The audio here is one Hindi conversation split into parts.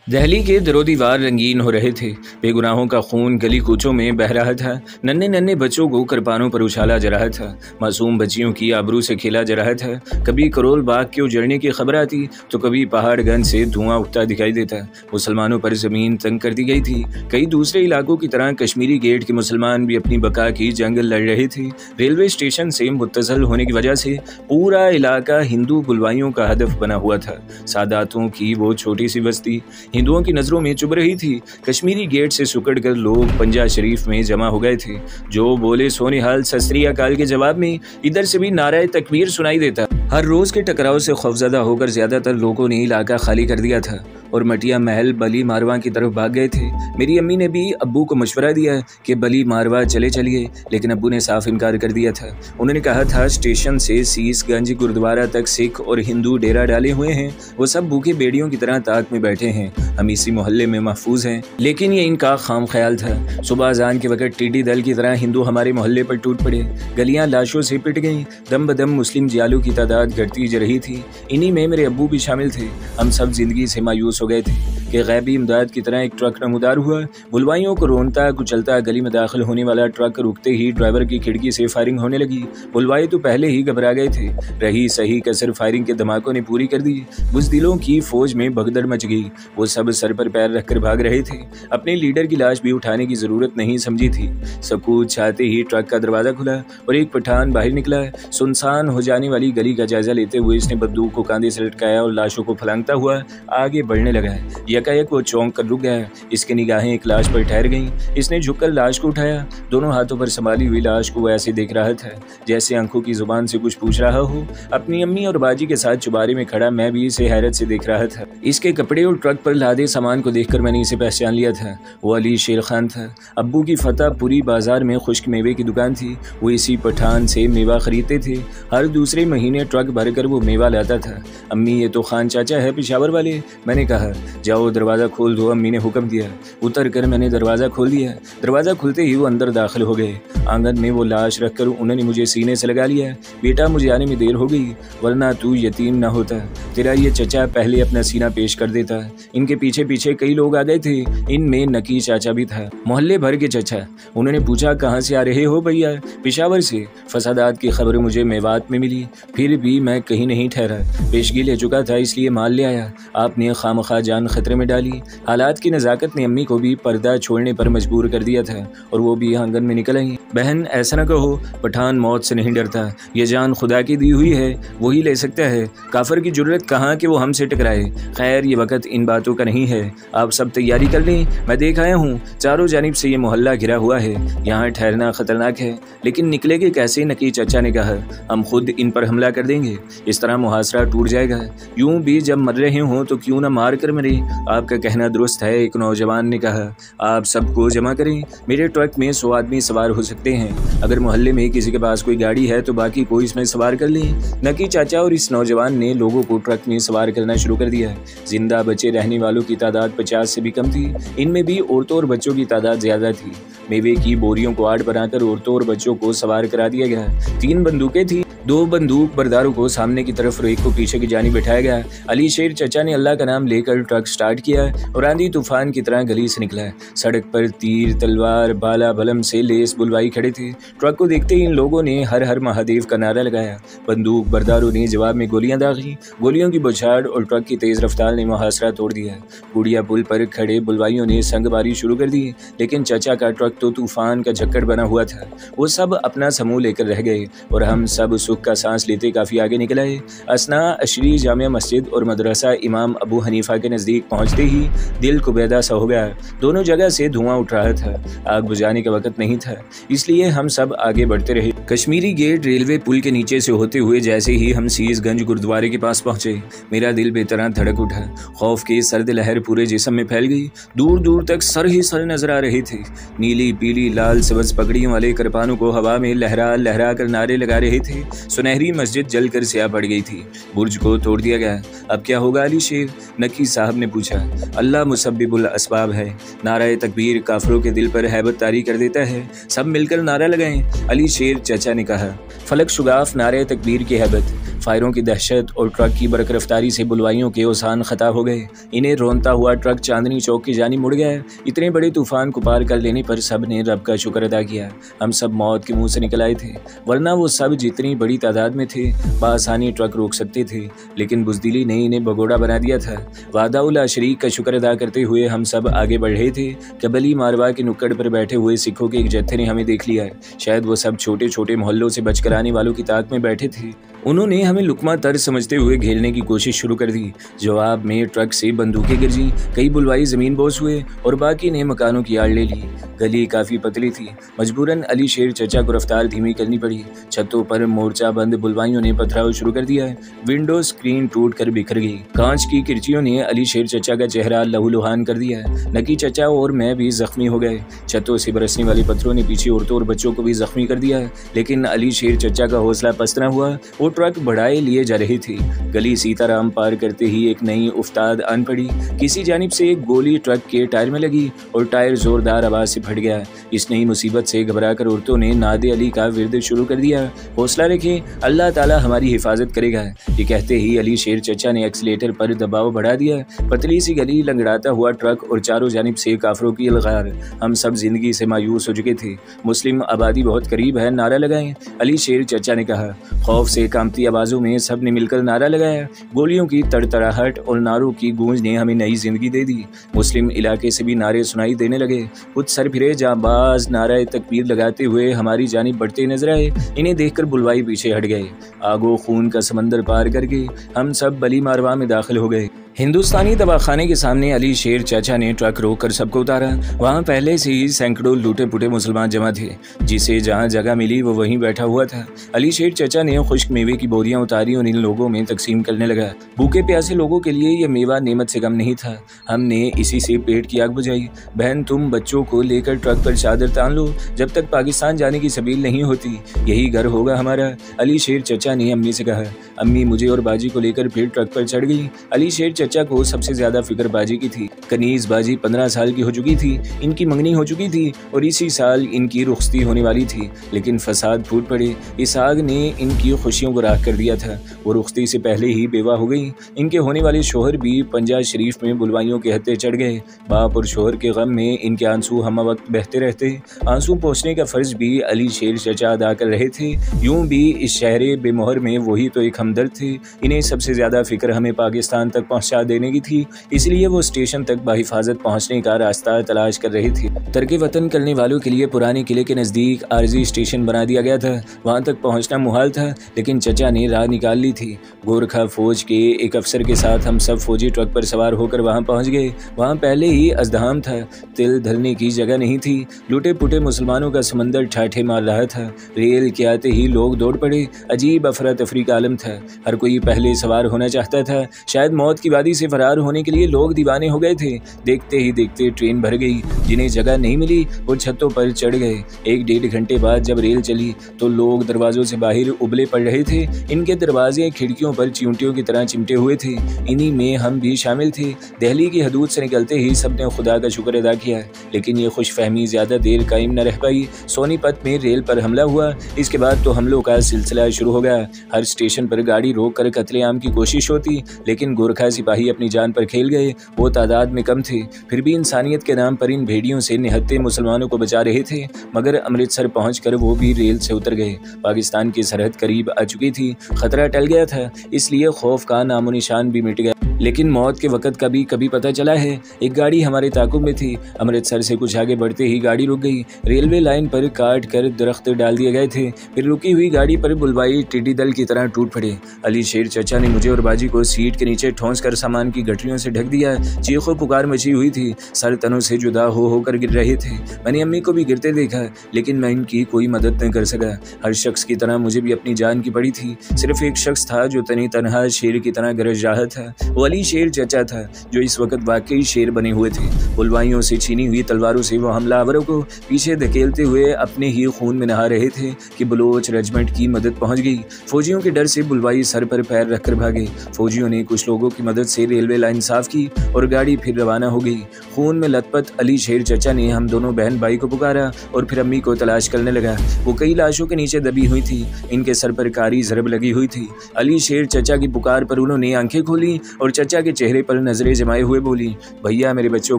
दहली के दरो दीवार रंगीन हो रहे थे। बेगुनाहों का खून गली कूचों में बह रहा था। नन्हे नन्हे बच्चों को कृपानों पर उछाला जा रहा था। मासूम बच्चियों की आबरू से खेला जा रहा था। कभी करोल बाग के उजड़ने की खबर आती तो कभी पहाड़गंज से धुआं उठता दिखाई देता। मुसलमानों पर जमीन तंग कर दी गई थी। कई दूसरे इलाकों की तरह कश्मीरी गेट के मुसलमान भी अपनी बका की जंग लड़ रहे थे। रेलवे स्टेशन से मुत्तसल होने की वजह से पूरा इलाका हिंदू बुलवाइयों का हदफ बना हुआ था। सादातों की वो छोटी सी बस्ती हिंदुओं की नजरों में चुभ रही थी। कश्मीरी गेट से सुकड़ कर लोग पंजा शरीफ में जमा हो गए थे। जो बोले सोनिहाल सत श्री अकाल के जवाब में इधर से भी नारा तकबीर सुनाई देता। हर रोज के टकराव से खौफजदा होकर ज्यादातर लोगों ने इलाका खाली कर दिया था और मटिया महल बली मारवा की तरफ भाग गए थे। मेरी अम्मी ने भी अब्बू को मशवरा दिया कि बली मारवा चले चलिए, लेकिन अब्बू ने साफ इनकार कर दिया था। उन्होंने कहा था स्टेशन से सीसगंज गुरुद्वारा तक सिख और हिंदू डेरा डाले हुए हैं। वो सब भूखे बेड़ियों की तरह ताक में बैठे हैं। हम इसी मोहल्ले में महफूज हैं। लेकिन ये इनका खाम ख्याल था। सुबह अजान के वक्त टिड्डी दल की तरह हिंदू हमारे मोहल्ले पर टूट पड़े। गलियां लाशों से पिट गईं। दम बदम मुस्लिम जियालों की तादाद घटती जा रही थी। इन्हीं में मेरे अब्बू भी शामिल थे। हम सब जिंदगी से मायूस हो गए थे कि गैबी इमदाद की तरह एक ट्रक नमूदार हुआ। बुलवाइयों को रोनता कुचलता गली में दाखिल होने वाला ट्रक रुकते ही ड्राइवर की खिड़की से फायरिंग होने लगी। बुलवाई तो पहले ही घबरा गए थे। रही सही कसर फायरिंग के धमाकों ने पूरी कर दी। बुज़दिलों की फौज में भगदड़ मच गई। वो सब सर पर पैर रखकर भाग रहे थे। अपने लीडर की लाश भी उठाने की जरूरत नहीं समझी थी। सकूत छाते ही ट्रक का दरवाजा खुला और एक पठान बाहर निकला। सुनसान हो जाने वाली गली का जायजा लेते हुए इसने बंदूक को कांधे से लटकाया और लाशों को फलांगता हुआ आगे बढ़ने लगा। यकायक वो चौंक कर रुक गया। इसकी निगाहें एक लाश पर ठहर गईं। इसने झुककर लाश को उठाया। दोनों हाथों पर संभाली हुई लाश को वो ऐसे देख रहा था जैसे आंखों की जुबान से कुछ पूछ रहा हो। अपनी अम्मी और बाजी के साथ चुबारे में खड़ा मैं भी इसे हैरत से देख रहा था। इसके कपड़े और ट्रक पर लादे सामान को देखकर मैंने इसे पहचान लिया था। वो अली शेर खान था। अब्बू की फतेहपुरी बाजार में खुश्क मेवे की दुकान थी। वो इसी पठान से मेवा खरीदते थे। हर दूसरे महीने ट्रक भरकर वो मेवा लाता था। अम्मी ये तो खान चाचा है पेशावर वाले। मैंने कहा जाओ दरवाज़ा खोल दो। अम्मी ने हुक्म दिया। उतर कर मैंने दरवाज़ा खोल दिया। दरवाज़ा खुलते ही वो अंदर दाखिल हो गए। आंगन में वो लाश रखकर उन्होंने मुझे सीने से लगा लिया। बेटा मुझे आने में देर हो गई, वरना तू यतीम ना होता। तेरा ये चचा पहले अपना सीना पेश कर देता। इनके पीछे पीछे कई लोग आ गए थे। इनमें नकी चाचा भी था, मोहल्ले भर के चचा। उन्होंने पूछा कहाँ से आ रहे हो भैया? पेशावर से। फसादात की खबर मुझे मेवात में मिली, फिर भी मैं कहीं नहीं ठहरा। पेशगी ले चुका था इसलिए माल ले आया। आपने खामखा जान खतरे में डाली। हालात की नज़ाकत ने अम्मी को भी पर्दा छोड़ने पर मजबूर कर दिया था और वो भी आंगन में निकल आई। बहन ऐसा न कहो, पठान मौत से नहीं डरता। ये जान खुदा की दी हुई है, वही ले सकता है। काफिर की जरूरत कहाँ कि वो हमसे टकराए। खैर ये वक्त इन बातों का नहीं है। आप सब तैयारी कर लें। मैं देख आया हूँ चारों जानिब से ये मोहल्ला घिरा हुआ है। यहाँ ठहरना खतरनाक है, लेकिन निकलेगे कैसे? नकी चाचा ने कहा हम खुद इन पर हमला कर देंगे। इस तरह मुहासरा टूट जाएगा। यूं भी जब मर रहे हों तो क्यों ना मार कर मरे। आपका कहना दुरुस्त है, एक नौजवान ने कहा। आप सबको जमा करें। मेरे ट्रक में 100 आदमी सवार हो सकते हैं। अगर मोहल्ले में किसी के पास कोई गाड़ी है तो बाकी को इसमें सवार कर लें। नकी चाचा और इस नौजवान ने लोगों को ट्रक में सवार करना शुरू कर दिया। जिंदा बचे रहने वालों की तादाद 50 से भी कम थी। इनमें भी औरतों और बच्चों की तादाद ज्यादा थी। मेवे की बोरियों को आड़ बनाकर औरतों और बच्चों को सवार करा दिया गया। 3 बंदूकें थी। 2 बंदूक बरदारों को सामने की तरफ और एक को पीछे की जानी बिठाया गया। अली शेर चचा ने अल्लाह का नाम लेकर ट्रक स्टार्ट किया और आंधी तूफान की तरह गली से निकला। सड़क पर तीर तलवार बाला बलम से लेस बुलवाई खड़े थे। ट्रक को देखते ही इन लोगों ने हर हर महादेव का नारा लगाया। बंदूक बरदारों ने जवाब में गोलियां दागी। गोलियों की बौछार और ट्रक की तेज रफ्तार ने मुहासरा तोड़ दिया। बुढ़िया पुल पर खड़े बुलवाइयों ने संगबारी शुरू कर दी, लेकिन चचा का ट्रक तो तूफान का झक्कड़ बना हुआ था। वो सब अपना समूह लेकर रह गए और हम सब सुख का सांस लेते काफी आगे निकल आए। असना अशरी जामिया मस्जिद और मदरसा इमाम अबू हनीफा के नजदीक पहुंचते ही दिल कुबैदा सा हो गया। दोनों जगह से धुआं उठ रहा था। आग बुझाने का वक्त नहीं था, इसलिए हम सब आगे बढ़ते रहे। कश्मीरी गेट रेलवे पुल के नीचे से होते हुए जैसे ही हम सीसगंज गुरुद्वारे के पास पहुंचे, मेरा दिल बेतरह धड़क उठा। खौफ की सर्द लहर पूरे जिस्म में फैल गई। दूर दूर तक सर ही सर नजर आ रहे थे। नीली पीली लाल सबज पगड़ियों वाले कृपानों को हवा में लहरा लहरा कर नारे लगा रहे थे। सुनहरी मस्जिद जलकर स्याह पड़ गई थी। बुर्ज को तोड़ दिया गया। अब क्या होगा अली शेर? नकी साहब ने पूछा। अल्लाह मुसब्बिबुल असबाब है। नारा तकबीर काफिरों के दिल पर हैबत तारी कर देता है। सब मिलकर नारा लगाएं। अली शेर चचा ने कहा। फलक शुगाफ नारे तकबीर की हैबत। फायरों की दहशत और ट्रक की बरक रफ्तारी से बुलवाइयों के ओसान खता हो गए। इन्हें रोनता हुआ ट्रक चांदनी चौक की जानी मुड़ गया। इतने बड़े तूफान को पार कर लेने पर सब ने रब का शुक्र अदा किया। हम सब मौत के मुंह से निकल आए थे, वरना वो सब जितनी बड़ी तादाद में थे बआसानी ट्रक रोक सकते थे, लेकिन बुज़दिली ने इन्हें भगोड़ा बना दिया था। वादा शरीक का शुक्र अदा करते हुए हम सब आगे बढ़ रहे थे। कबली मारवा के नुक्कड़ पर बैठे हुए सिखों के एक जत्थे ने हमें देख लिया। शायद वो सब छोटे छोटे मोहल्लों से बचकर आने वालों की ताक में बैठे थे। उन्होंने हमें लुकमा तर समझते हुए घेरने की कोशिश शुरू कर दी। जवाब में ट्रक से बंदूकें गिरजी, कई बुलवाई ज़मीन बोस हुए और बाकी ने मकानों की आड़ ले ली। गली काफ़ी पतली थी, मजबूरन अली शेर चचा को रफ्तार धीमी करनी पड़ी। छतों पर मोर्चा बंद बुलवाइयों ने पथराव शुरू कर दिया। विंडो स्क्रीन टूट कर बिखर गई। कांच की किरचियों ने अली शेर चचा का चेहरा लहूलुहान कर दिया। नकी चचा और मैं भी जख्मी हो गए। छतों से बरसने वाले पत्थरों ने पीछे औरतों और बच्चों को भी जख्मी कर दिया, लेकिन अली शेर चचा का हौसला पस्त न हुआ। वो ट्रक बढ़ाए लिए जा रही थी। गली सीताराम पार करते ही एक नई उफ्ताद आन पड़ी। किसी जानिब से एक गोली ट्रक के टायर में लगी और टायर जोरदार आवाज से फट गया। इस नई मुसीबत से घबराकर औरतों ने नादे अली का विरद शुरू कर दिया। हौसला रखें, अल्लाह ताला हमारी हिफाजत करेगा। ये कहते ही अली शेर चचा ने एक्सीलेटर पर दबाव बढ़ा दिया। पतली सी गली, लंगड़ाता हुआ ट्रक और चारों जानिब से काफरों की अलगार। हम सब जिंदगी से मायूस हो चुके थे। मुस्लिम आबादी बहुत करीब है, नारा लगाएं, अली शेर चचा ने कहा। खौफ से कांपती आवाजों में सब ने मिलकर नारा लगाया। गोलियों की तड़तड़ाहट और नारों की गूंज ने हमें नई जिंदगी दे दी। मुस्लिम इलाके से भी नारे सुनाई देने लगे। कुछ सरफिरे जांबाज नारा तकबीर लगाते हुए हमारी जानिब बढ़ते नजर आए। इन्हें देखकर बुलवाई पीछे हट गए। आगो खून का समंदर पार करके हम सब बली मारवा में दाखिल हो गए। हिंदुस्तानी दवाखाने के सामने अली शेर चाचा ने ट्रक रोककर सबको उतारा। वहाँ पहले से ही सैकड़ों लूटे पुटे मुसलमान जमा थे। जिसे जहाँ जगह मिली वो वहीं बैठा हुआ था। अली शेर चाचा ने खुश्क मेवे की बोरियां उतारी और इन लोगों में तकसीम करने लगा। भूखे प्यासे लोगों के लिए यह मेवा नेमत से कम नहीं था। हमने इसी से पेट की आग बुझाई। बहन, तुम बच्चों को लेकर ट्रक पर चादर तान लो, जब तक पाकिस्तान जाने की सबील नहीं होती यही घर होगा हमारा। अली शेर चाचा ने अम्मी से कहा। अम्मी मुझे और बाजी को लेकर फिर ट्रक पर चढ़ गई। अली शेर चचा को सबसे ज्यादा फिक्र बाजी की थी। कनीज बाजी 15 साल की हो चुकी थी। इनकी मंगनी हो चुकी थी और इसी साल इनकी रुखसती होने वाली थी, लेकिन फसाद फूट पड़े। इस आग ने इनकी खुशियों को राख कर दिया था। वो रुखसती से पहले ही बेवा हो गई। इनके होने वाले शोहर भी पंजाब शरीफ में बुलवाइयों के हत्थे चढ़ गए। बाप और शोहर के गम में इनके आंसू हम वक्त बहते रहते। आंसू पहुँचने का फर्ज भी अली शेर चचा अदा कर रहे थे। यूं भी इस शहर बेमोहर में वही तो एक हमदर्द थे। इन्हें सबसे ज्यादा फिक्र हमें पाकिस्तान तक पहुँचा देने की थी, इसलिए वो स्टेशन तक बाहिफाजत पहुंचने का रास्ता तलाश कर रही थी। तर्क वतन करने वालों के लिए पुराने किले के नजदीक आरजी स्टेशन बना दिया गया था। वहां तक पहुंचना मुहाल था, लेकिन चचा ने राह निकाल ली थी। गोरखा फौज के एक अफसर के साथ हम सब फौजी ट्रक पर सवार होकर वहां पहुंच गए। वहां पहले ही अजदहाम था, तिल धरने की जगह नहीं थी। लूटे पुटे मुसलमानों का समंदर ठाठे मार रहा था। रेल के आते ही लोग दौड़ पड़े। अजीब अफरा तफरी का आलम था। हर कोई पहले सवार होना चाहता था। शायद मौत की वादी से फरार होने के लिए लोग दीवाने हो गए थे। देखते ही देखते ट्रेन भर गई। जिन्हें जगह नहीं मिली वो छतों पर चढ़ गए। 1-1.5 घंटे बाद जब रेल चली तो लोग दरवाजों से बाहर उबले पड़ रहे थे। इनके दरवाजे खिड़कियों पर चींटियों की तरह चिमटे हुए थे। इन्हीं में हम भी शामिल थे। दिल्ली की हदूद से निकलते ही सबने खुदा का शुक्र अदा किया, लेकिन ये खुशफहमी ज्यादा देर कायम न रह पाई। सोनीपत में रेल पर हमला हुआ। इसके बाद तो हमलों का सिलसिला शुरू हो गया। हर स्टेशन पर गाड़ी रोक कर कत्लेआम की कोशिश होती, लेकिन गोरखा सिपाही अपनी जान पर खेल गए। वो तादाद में कम थे, फिर भी इंसानियत के नाम पर इन भेड़ियों से निहत्थे मुसलमानों को बचा रहे थे। मगर अमृतसर पहुंचकर वो भी रेल से उतर गए। पाकिस्तान की सरहद करीब आ चुकी थी। खतरा टल गया था, इसलिए खौफ का नामो निशान भी मिट गया। लेकिन मौत के वक्त का भी कभी पता चला है। एक गाड़ी हमारे ताकुब में थी। अमृतसर से कुछ आगे बढ़ते ही गाड़ी रुक गई। रेलवे लाइन पर काट कर दरख्त डाल दिए गए थे। फिर रुकी हुई गाड़ी पर बुलवाई टिड्डी दल की तरह टूट पड़े। अली शेर चचा ने मुझे और बाजी को सीट के नीचे ठोंस कर सामान की गठरियों से ढक दिया। चीखों पुकार मची हुई थी। सर तनों से जुदा हो होकर गिर रहे थे। मैंने अम्मी को भी गिरते देखा, लेकिन मैं इनकी कोई मदद नहीं कर सका। हर शख्स की तरह मुझे भी अपनी जान की पड़ी थी। सिर्फ एक शख्स था जो तनी तनहा शेर की तरह गरज रहा था। वो अली शेर चचा था जो इस वक्त वाकई शेर बने हुए थे। बुलवाइयों से छीनी हुई तलवारों से वो हमलावरों को पीछे धकेलते हुए अपने ही खून में नहा रहे थे कि बलोच रेजिमेंट की मदद पहुंच गई। फौजियों के डर से बुलवाई सर पर पैर रखकर भागे। फौजियों ने कुछ लोगों की मदद से रेलवे लाइन साफ की और गाड़ी फिर रवाना हो गई। खून में लथपथ अली शेर चचा ने हम दोनों बहन भाई को पुकारा और फिर अम्मी को तलाश करने लगा। वो कई लाशों के नीचे दबी हुई थी, इनके सर पर कारी ज़रब लगी हुई थी। अली शेर चचा की पुकार पर उन्होंने आंखें खोली और चचा के चेहरे पर नजरें जमाए हुए बोली, भैया मेरे बच्चों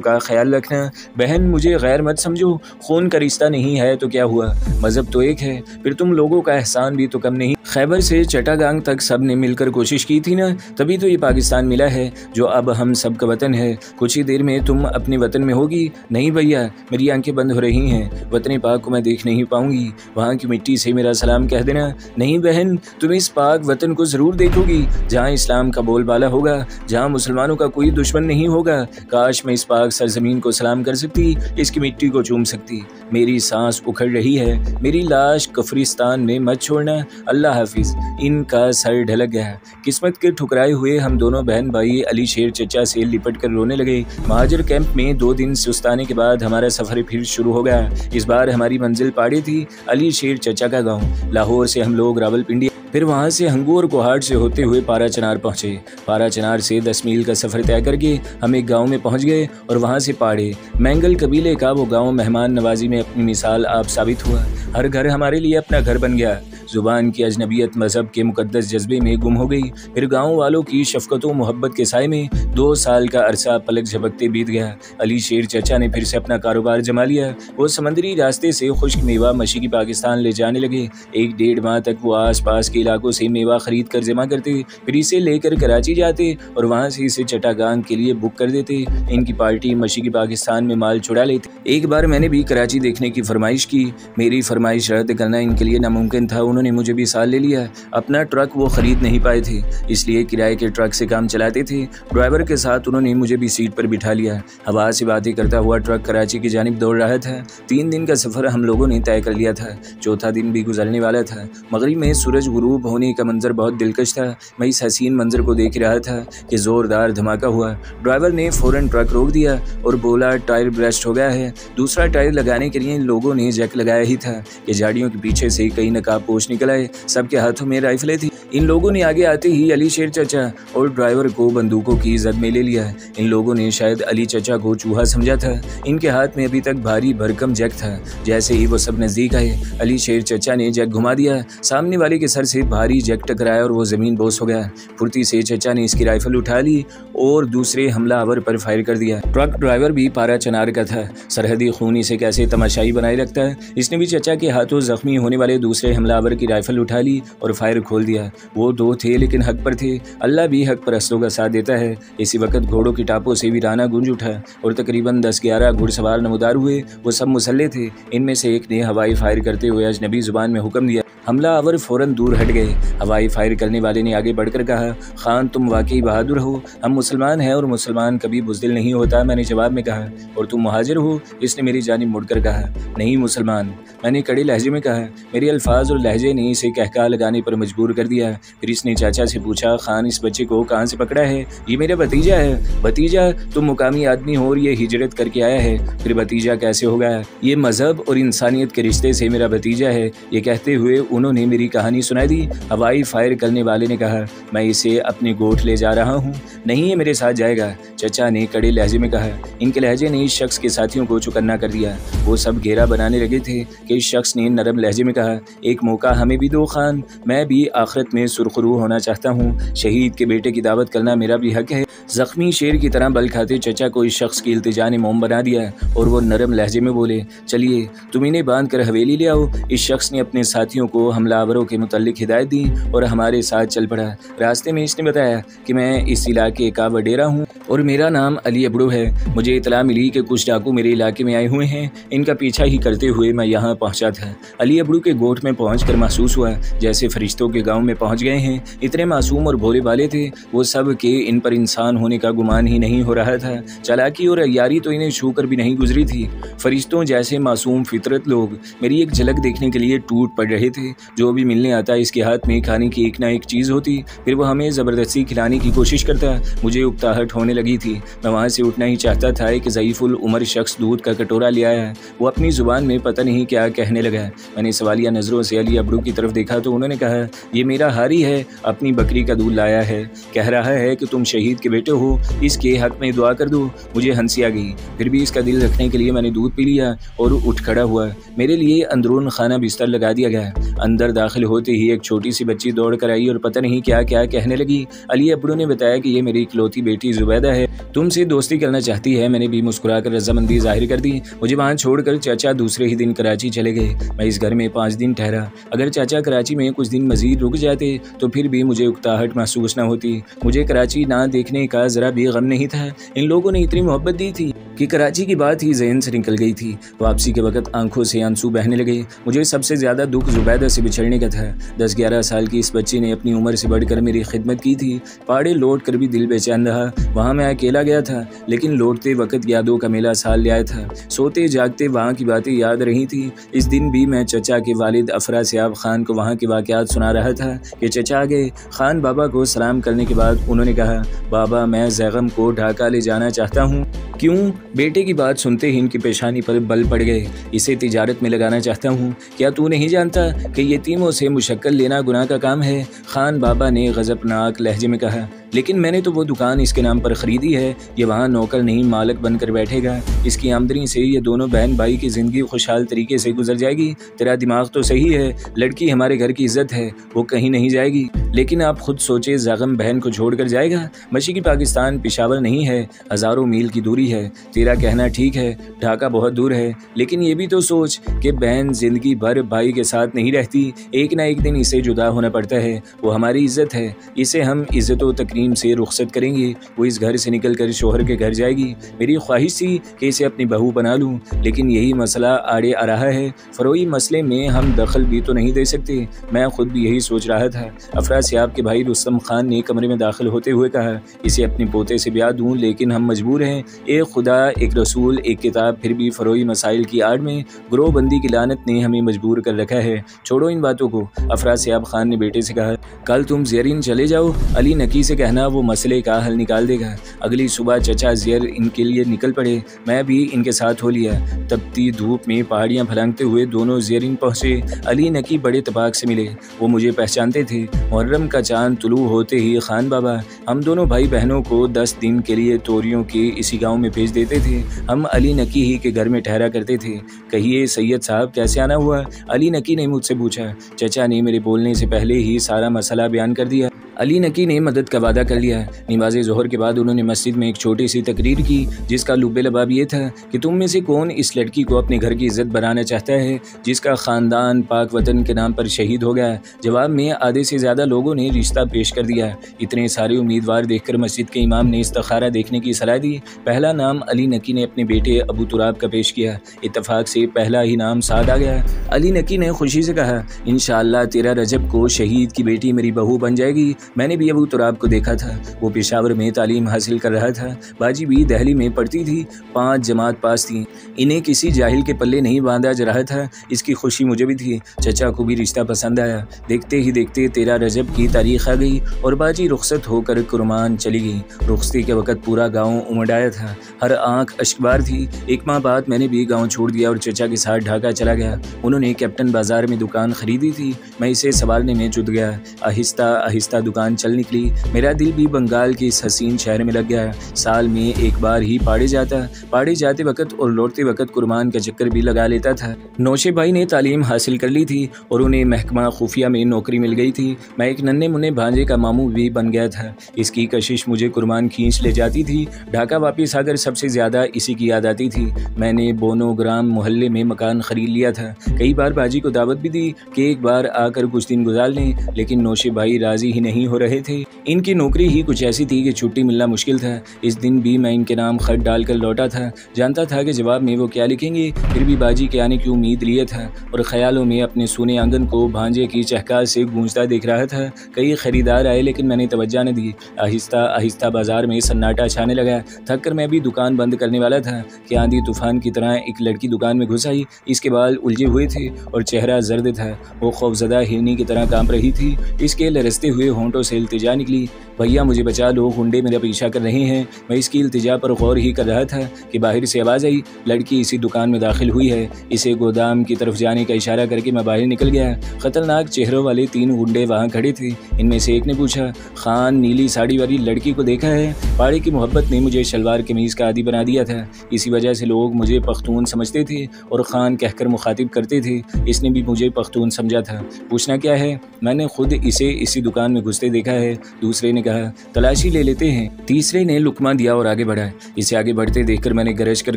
का ख्याल रखना। बहन मुझे गैर मत समझो, खून का रिश्ता नहीं है तो क्या हुआ, मजहब तो एक है, फिर तुम लोगों का एहसान भी तो कम नहीं। खैबर से चटागांग तक सब ने मिलकर कोशिश की थी ना, तभी तो ये पाकिस्तान मिला है जो अब हम सब का वतन है। कुछ ही देर में तुम अपने वतन में होगी। नहीं भैया, मेरी आंखें बंद हो रही हैं, वतन पाक को मैं देख नहीं पाऊंगी, वहाँ की मिट्टी से मेरा सलाम कह देना। नहीं बहन, तुम इस पाक वतन को जरूर देखोगी जहाँ इस्लाम का बोलबाला होगा, जहाँ मुसलमानों का कोई दुश्मन नहीं होगा। काश मैं इस पाक सरजमीन को सलाम कर सकती, इसकी मिट्टी को चूम सकती। मेरी सांस उखड़ रही है, मेरी लाश कब्रिस्तान में मत छोड़ना। अल्लाह हाफिज। इनका सर ढलक गया। किस्मत के ठुकराए हुए हम दोनों बहन भाई अली शेर चचा से लिपट कर रोने लगे। महाजर कैंप में 2 दिन सुस्ताने के बाद हमारा सफर फिर शुरू हो गया। इस बार हमारी मंजिल पाड़ी थी अली शेर चचा का गाँव। लाहौर से हम लोग रावलपिंडी, फिर वहाँ से हंगू और कोहाट से होते हुए पारा चनार पहुँचे। पारा चनार से 10 मील का सफ़र तय करके हम एक गाँव में पहुँच गए और वहाँ से पाड़े। मैंगल कबीले का वो गाँव मेहमान नवाजी में अपनी मिसाल आप साबित हुआ। हर घर हमारे लिए अपना घर बन गया। ज़ुबान की अजनबियत मज़हब के मुकद्दस जज्बे में गुम हो गई। फिर गाँव वालों की शफ़क़त व मोहब्बत के साए में 2 साल का अरसा पलक झपकते बीत गया। अली शेर चचा ने फिर से अपना कारोबार जमा लिया। वो समंदरी रास्ते से खुश्क मेवा मशीकी पाकिस्तान ले जाने लगे। 1-1.5 माह तक वो आस पास के इलाकों से मेवा खरीद कर जमा करते, फिर इसे लेकर कराची जाते और वहाँ से इसे चटागांग के लिए बुक कर देते। इनकी पार्टी मशीकी पाकिस्तान में माल छुड़ा लेती। एक बार मैंने भी कराची देखने की फरमाइश की। मेरी फरमाइश रद्द करना इनके लिए नामुमकिन था। उन्होंने मुझे भी साथ ले लिया। अपना ट्रक वो खरीद नहीं पाए थे, इसलिए किराए के ट्रक से काम चलाते थे। ड्राइवर के साथ उन्होंने मुझे भी सीट पर बिठा लिया। हवा से बातें करता हुआ ट्रक कराची की जानिब दौड़ रहा था। 3 दिन का सफ़र हम लोगों ने तय कर लिया था। 4था दिन भी गुजरने वाला था। मगरिब में सूरज गुरूब होने का मंजर बहुत दिलकश था। मैं इस हसीन मंजर को देख रहा था कि ज़ोरदार धमाका हुआ। ड्राइवर ने फ़ौरन ट्रक रोक दिया और बोला, टायर ब्रस्ट हो गया है। दूसरा टायर लगाने के लिए इन लोगों ने जैक लगाया ही था कि झाड़ियों के पीछे से कई नकाबपोश निकल आए। सबके हाथों में राइफलें थी। इन लोगों ने आगे आते ही अली शेर चचा और ड्राइवर को बंदूकों की जद में ले लिया। इन लोगों ने शायद अली चचा को चूहा समझा था। इनके हाथ में अभी तक भारी भरकम जैक था। जैसे ही वो सब नज़दीक आए, अली शेर चचा ने जैक घुमा दिया। सामने वाले के सर से भारी जैक टकराया और वो ज़मीन बोस हो गया। फुर्ती से चचा ने इसकी राइफल उठा ली और दूसरे हमलावर पर फायर कर दिया। ट्रक ड्राइवर भी पारा चनार का था। सरहदी खूनी से कैसे तमाशाई बनाए रखता है। इसने भी चचा के हाथों जख्मी होने वाले दूसरे हमलावर की राइफल उठा ली और फायर खोल दिया। वो 2 थे लेकिन हक पर थे। अल्लाह भी हक परस्तों का साथ देता है। इसी वक्त घोड़ों की टापों से वीराना गूंज उठा और तकरीबन 10-11 घुड़सवार नमूदार हुए। वो सब मुसल्ले थे। इनमें से एक ने हवाई फायर करते हुए अजनबी जुबान में हुक्म दिया। हमलावर फौरन दूर हट गए। हवाई फायर करने वाले ने आगे बढ़कर कहा, खान तुम वाकई बहादुर हो। हम मुसलमान हैं और मुसलमान कभी बुज़दिल नहीं होता। मैंने जवाब में कहा, और तुम मुहाजिर हो? इसने मेरी जानिब मुड़कर कहा, नहीं मुसलमान। मैंने कड़े लहजे में कहा। मेरे अल्फाज और लहजे ने इसे कहका लगाने पर मजबूर कर दिया। फिर इसने चाचा से पूछा, खान इस बच्चे को कहाँ से पकड़ा है? ये मेरा भतीजा है। भतीजा? तुम मुकामी आदमी हो और ये हिजरत करके आया है, फिर भतीजा कैसे हो गया? ये मजहब और इंसानियत के रिश्ते से मेरा भतीजा है। ये कहते हुए उन्होंने मेरी कहानी सुनाई दी। हवाई फायर करने वाले ने कहा, मैं इसे अपने गोठ ले जा रहा हूँ, नहीं ये मेरे साथ जाएगा। चचा ने कड़े लहजे में कहा। इनके लहजे ने इस शख्स के साथियों को चुकन्ना कर दिया। वो सब घेरा बनाने लगे थे कि इस शख्स ने नरम लहजे में कहा, एक मौका हमें भी दो खान, मैं भी आखिरत में सुरखरू होना चाहता हूँ। शहीद के बेटे की दावत करना मेरा भी हक है। जख्मी शेर की तरह बल खाते चचा को इस शख्स की इल्तिजा ने मोम बना दिया और वो नरम लहजे में बोले, चलिए तुम इन्हें बांध कर हवेली ले आओ। इस शख्स ने अपने साथियों को हमलावरों के मुतालिक हिदायत दी और हमारे साथ चल पड़ा। रास्ते में इसने बताया कि मैं इस इलाके का वडेरा हूँ और मेरा नाम अली अबड़ू है। मुझे इतला मिली कि कुछ डाकू मेरे इलाके में आए हुए हैं। इनका पीछा ही करते हुए मैं यहाँ पहुँचा था। अली अबड़ू के गोठ में पहुँचकर महसूस हुआ जैसे फरिश्तों के गांव में पहुँच गए हैं। इतने मासूम और भोले भाले थे वो सब कि इन पर इंसान होने का गुमान ही नहीं हो रहा था। चालाकी और अय्यारी तो इन्हें छू कर भी नहीं गुजरी थी। फरिश्तों जैसे मासूम फितरत लोग मेरी एक झलक देखने के लिए टूट पड़ रहे थे। जो भी मिलने आता इसके हाथ में खाने की एक ना एक चीज़ होती, फिर वो हमें ज़बरदस्ती खिलाने की कोशिश करता। मुझे उकताहट होने लगी थी। मैं वहाँ से उठना ही चाहता था। एक ज़ईफ़ुल उमर शख्स दूध का कटोरा ले आया। वो अपनी ज़ुबान में पता नहीं क्या कहने लगा। मैंने सवालिया नज़रों से अली अबड़ू की तरफ देखा तो उन्होंने कहा, ये मेरा हारी है, अपनी बकरी का दूध लाया है, कह रहा है कि तुम शहीद के बेटे हो, इसके हक में दुआ कर दो। मुझे हंसी आ गई, फिर भी इसका दिल रखने के लिए मैंने दूध पी लिया और उठ खड़ा हुआ। मेरे लिए अंदरून खाना बिस्तर लगा दिया गया। अंदर दाखिल होते ही एक छोटी सी बच्ची दौड़ कर आई और पता नहीं क्या क्या कहने लगी। अली अबड़ू ने बताया कि ये मेरी इकलौती बेटी जुबैदा है, तुमसे दोस्ती करना चाहती है। मैंने भी मुस्कुराकर रजामंदी जाहिर कर दी। मुझे वहाँ छोड़कर चाचा दूसरे ही दिन कराची चले गए। मैं इस घर में 5 दिन ठहरा। अगर चाचा कराची में कुछ दिन मजीद रुक जाते तो फिर भी मुझे उकताहट महसूस न होती। मुझे कराची ना देखने का जरा भी गम नहीं था। इन लोगों ने इतनी मोहब्बत दी थी कि कराची की बात ही जहन से निकल गई थी। वापसी के वक्त आंखों से आंसू बहने लगे। मुझे सबसे ज़्यादा दुख जुबैदा से बिछड़ने का था। 10-11 साल की इस बच्ची ने अपनी उम्र से बढ़कर मेरी खिदमत की थी। पहाड़े लौट कर भी दिल बेचैन रहा। वहाँ मैं अकेला गया था, लेकिन लौटते वक्त यादों का मेला साल ले आया था। सोते जागते वहाँ की बातें याद रही थी। इस दिन भी मैं चचा के वालिद अफरासियाब खान को वहाँ के वाक़यात सुना रहा था कि चचा आ गए। खान बाबा को सलाम करने के बाद उन्होंने कहा, बाबा मैं जैगम को ढाका ले जाना चाहता हूँ। क्यों? बेटे की बात सुनते ही इनकी पेशानी पर बल पड़ गए। इसे तिजारत में लगाना चाहता हूँ। क्या तू नहीं जानता कि यतीमों से मुशक्कल लेना गुनाह का काम है? खान बाबा ने गज़बनाक लहजे में कहा। लेकिन मैंने तो वो दुकान इसके नाम पर ख़रीदी है। ये वहाँ नौकर नहीं मालिक बनकर बैठेगा। इसकी आमदनी से ये दोनों बहन भाई की ज़िंदगी खुशहाल तरीके से गुजर जाएगी। तेरा दिमाग तो सही है, लड़की हमारे घर की इज्जत है, वो कहीं नहीं जाएगी। लेकिन आप खुद सोचे, ज़ागम बहन को छोड़कर जाएगा? मशरिकी पाकिस्तान पेशावर नहीं है, हज़ारों मील की दूरी है। तेरा कहना ठीक है, ढाका बहुत दूर है, लेकिन ये भी तो सोच कि बहन ज़िंदगी भर भाई के साथ नहीं रहती। एक ना एक दिन इसे जुदा होना पड़ता है। वो हमारी इज्जत है, इसे हम इज़्ज़त व तकरीम से रुखसत करेंगे। वो इस घर से निकल कर शोहर के घर जाएगी। मेरी ख्वाहिश थी कि इसे अपनी बहू बना लूँ, लेकिन यही मसला आड़े आ रहा है। फ़रोई मसले में हम दखल भी तो नहीं दे सकते। मैं खुद भी यही सोच रहा था। अफरासियाब के भाई रुस्तम खान ने कमरे में दाखिल होते हुए कहा, इसे अपने पोते से ब्याह दूँ, लेकिन हम मजबूर हैं। एक खुदा, एक रसूल, एक किताब, फिर भी फ़रोई मसाइल की आड़ में ग्रोहबंदी की लानत ने हमें मजबूर कर रखा है। छोड़ो इन बातों को। अफरासियाब खान ने बेटे से कहा, कल तुम ज़ेरिन चले जाओ, अली नकी से कहना वो मसले का हल निकाल देगा। अगली सुबह चचा ज़ेर इनके लिए निकल पड़े। मैं भी इनके साथ हो लिया। तपती धूप में पहाड़ियाँ फलांगते हुए दोनों ज़ेरिन पहुँचे। अली नकी बड़े इत्तेफाक से मिले। वो मुझे पहचानते थे। मुहर्रम का चांद तुलू होते ही खान बाबा हम दोनों भाई बहनों को 10 दिन के लिए तोरियों के इसी गांव में भेज देते थे। हम अली नकी ही के घर में ठहरा करते थे। कहिए सैयद साहब, कैसे आना हुआ? अली नकी ने मुझसे पूछा। चचा ने मेरे बोलने से पहले ही सारा मसला बयान कर दिया। अली नकी ने मदद का वादा कर लिया। नमाज ज़ोहर के बाद उन्होंने मस्जिद में एक छोटी सी तकरीर की, जिसका लुब्बे लबाब ये था कि तुम में से कौन इस लड़की को अपने घर की इज्जत बनाना चाहता है, जिसका ख़ानदान पाक वतन के नाम पर शहीद हो गया। जवाब में आधे से ज़्यादा लोगों ने रिश्ता पेश कर दिया। इतने सारे उम्मीदवार देखकर मस्जिद के इमाम ने इस्तिखारा देखने की सलाह दी। पहला नाम अली नकी ने अपने बेटे अबू तुराब का पेश किया। इत्तफाक से पहला ही नाम साद आ गया। अली नकी ने खुशी से कहा, इंशाअल्लाह 13 रजब को शहीद की बेटी मेरी बहू बन जाएगी। मैंने भी अबू तुराब को देखा था। वो पेशावर में तालीम हासिल कर रहा था। बाजी भी दहली में पढ़ती थी। 5 जमात पास थी। इन्हें किसी जाहिल के पल्ले नहीं बांधा जा रहा था। इसकी खुशी मुझे भी थी। चचा को भी रिश्ता पसंद आया। देखते ही देखते 13 रजब की तारीख आ गई और बाजी रुखसत होकर कुर्मान चली गई। रुखसती के वक्त पूरा गाँव उमड़ आया था। हर आँख अश्कबार थी। एक माह बाद मैंने भी गाँव छोड़ दिया और चचा के साथ ढाका चला गया। उन्होंने कैप्टन बाजार में दुकान खरीदी थी। मैं इसे संभालने में जुट गया। आहिस्ता आहिस्ता दुकान चल निकली। मेरा दिल भी बंगाल के इस हसीन शहर में लग गया। साल में एक बार ही पहाड़े जाता। पहाड़े जाते वक्त और लौटते वक्त कुर्बान का चक्कर भी लगा लेता था। नौशे भाई ने तालीम हासिल कर ली थी और उन्हें महकमा खुफिया में नौकरी मिल गई थी। मैं एक नन्हे मुन्ने भांजे का मामू भी बन गया था। इसकी कशिश मुझे कुर्बान खींच ले जाती थी। ढाका वापस आकर सबसे ज़्यादा इसी की याद आती थी। मैंने बोनोग्राम मोहल्ले में मकान खरीद लिया था। कई बार बाजी को दावत भी दी कि एक बार आकर कुछ दिन गुजार लें, लेकिन नौशे भाई राजी ही नहीं नहीं हो रहे थे। इनकी नौकरी ही कुछ ऐसी थी कि छुट्टी मिलना मुश्किल था। इस दिन भी मैं इनके नाम खत डालकर लौटा था। जानता था कि जवाब में वो क्या लिखेंगे, फिर भी बाजी के आने की उम्मीद लिए था और ख्यालों में अपने सोने आंगन को भांजे की चहकार से गूंजता देख रहा था। कई खरीदार आए लेकिन मैंने तवज्जो न दी। आहिस्ता आहिस्ता बाजार में सन्नाटा छाने लगा। थक कर मैं भी दुकान बंद करने वाला था कि आंधी तूफान की तरह एक लड़की दुकान में घुस आई। इसके बाल उलझे हुए थे और चेहरा जर्द था। वो खौफजदा हिरनी की तरह कांप रही थी। इसके लरसते हुए होंठों से इल्तिजा निकली, भैया मुझे बचा लो, गुंडे मेरा पीछा कर रहे हैं। मैं इसकी इल्तिजा पर गौर ही कर रहा था कि बाहर से आवाज़ आई, लड़की इसी दुकान में दाखिल हुई है। इसे गोदाम की तरफ जाने का इशारा करके मैं बाहर निकल गया। खतरनाक चेहरों वाले 3 गुंडे वहाँ खड़े थे। इनमें से एक ने पूछा, खान नीली साड़ी वाली लड़की को देखा है? पाड़े की मोहब्बत ने मुझे शलवार कमीज़ का आदी बना दिया था। इसी वजह से लोग मुझे पख्तून समझते थे और खान कहकर मुखातिब करते थे। इसने भी मुझे पख्तून समझा था। पूछना क्या है, मैंने खुद इसे इसी दुकान में घुसते देखा है। दूसरे ने कहा, तलाशी ले लेते हैं। तीसरे ने लुकमा दिया और आगे बढ़ा। इसे आगे बढ़ते देखकर मैंने गरज कर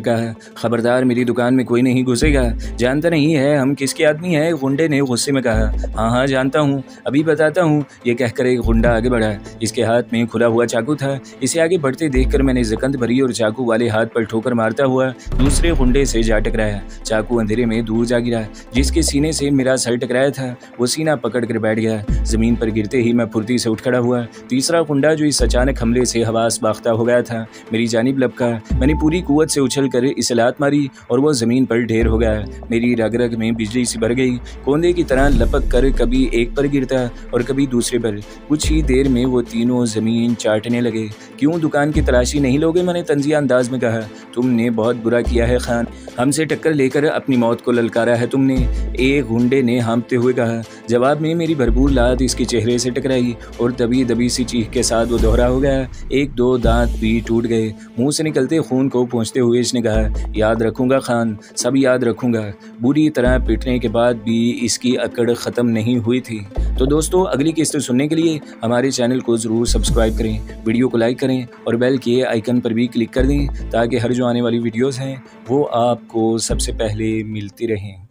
कहा, खबरदार मेरी दुकान में कोई नहीं घुसेगा। जानता नहीं है हम किसके आदमी हैं? गुंडे ने गुस्से में कहा। हाँ हाँ जानता हूँ, अभी बताता हूँ। ये कहकर एक गुंडा आगे बढ़ा। इसके हाथ में खुला हुआ चाकू था। इसे आगे बढ़ते देखकर मैंने जकंद भरी और चाकू वाले हाथ पर ठोकर मारता हुआ दूसरे गुंडे से जा टकराया। चाकू अंधेरे में दूर जा गिरा। जिसके सीने से मेरा सर टकराया था वो सीना पकड़ कर बैठ गया। जमीन पर गिरते ही मैं फुर्ती से उठ खड़ा हुआ। तीसरा गुंडा जो इस अचानक हमले से हवास बाख्ता हो गया था मेरी जानिब लपका। मैंने पूरी कुव्वत से उछल कर इसे लात मारी और वो जमीन पर ढेर हो गया। मेरी रग रग में बिजली सी भर गई। कोंदे की तरह लपक कर कभी एक पर गिरता और कभी दूसरे पर। कुछ ही देर में वो तीनों जमीन चाटने लगे। क्यों दुकान की तलाशी नहीं लोगे? मैंने तंजिया अंदाज में कहा। तुमने बहुत बुरा किया है खान, हमसे टक्कर लेकर अपनी मौत को ललकारा है तुमने, एक गुंडे ने हाँफते हुए कहा। जवाब में मेरी भरपूर लात इसके चेहरे से टकराई और दबी दबी सी चीख के साथ वो दोहरा हो गया। 1-2 दांत भी टूट गए। मुंह से निकलते खून को पोंछते हुए इसने कहा, याद रखूंगा खान, सब याद रखूंगा। बुरी तरह पिटने के बाद भी इसकी अकड़ ख़त्म नहीं हुई थी। तो दोस्तों, अगली किस्त सुनने के लिए हमारे चैनल को ज़रूर सब्सक्राइब करें, वीडियो को लाइक करें और बेल के आइकन पर भी क्लिक कर दें ताकि हर जो आने वाली वीडियोज़ हैं वो आपको सबसे पहले मिलती रहें।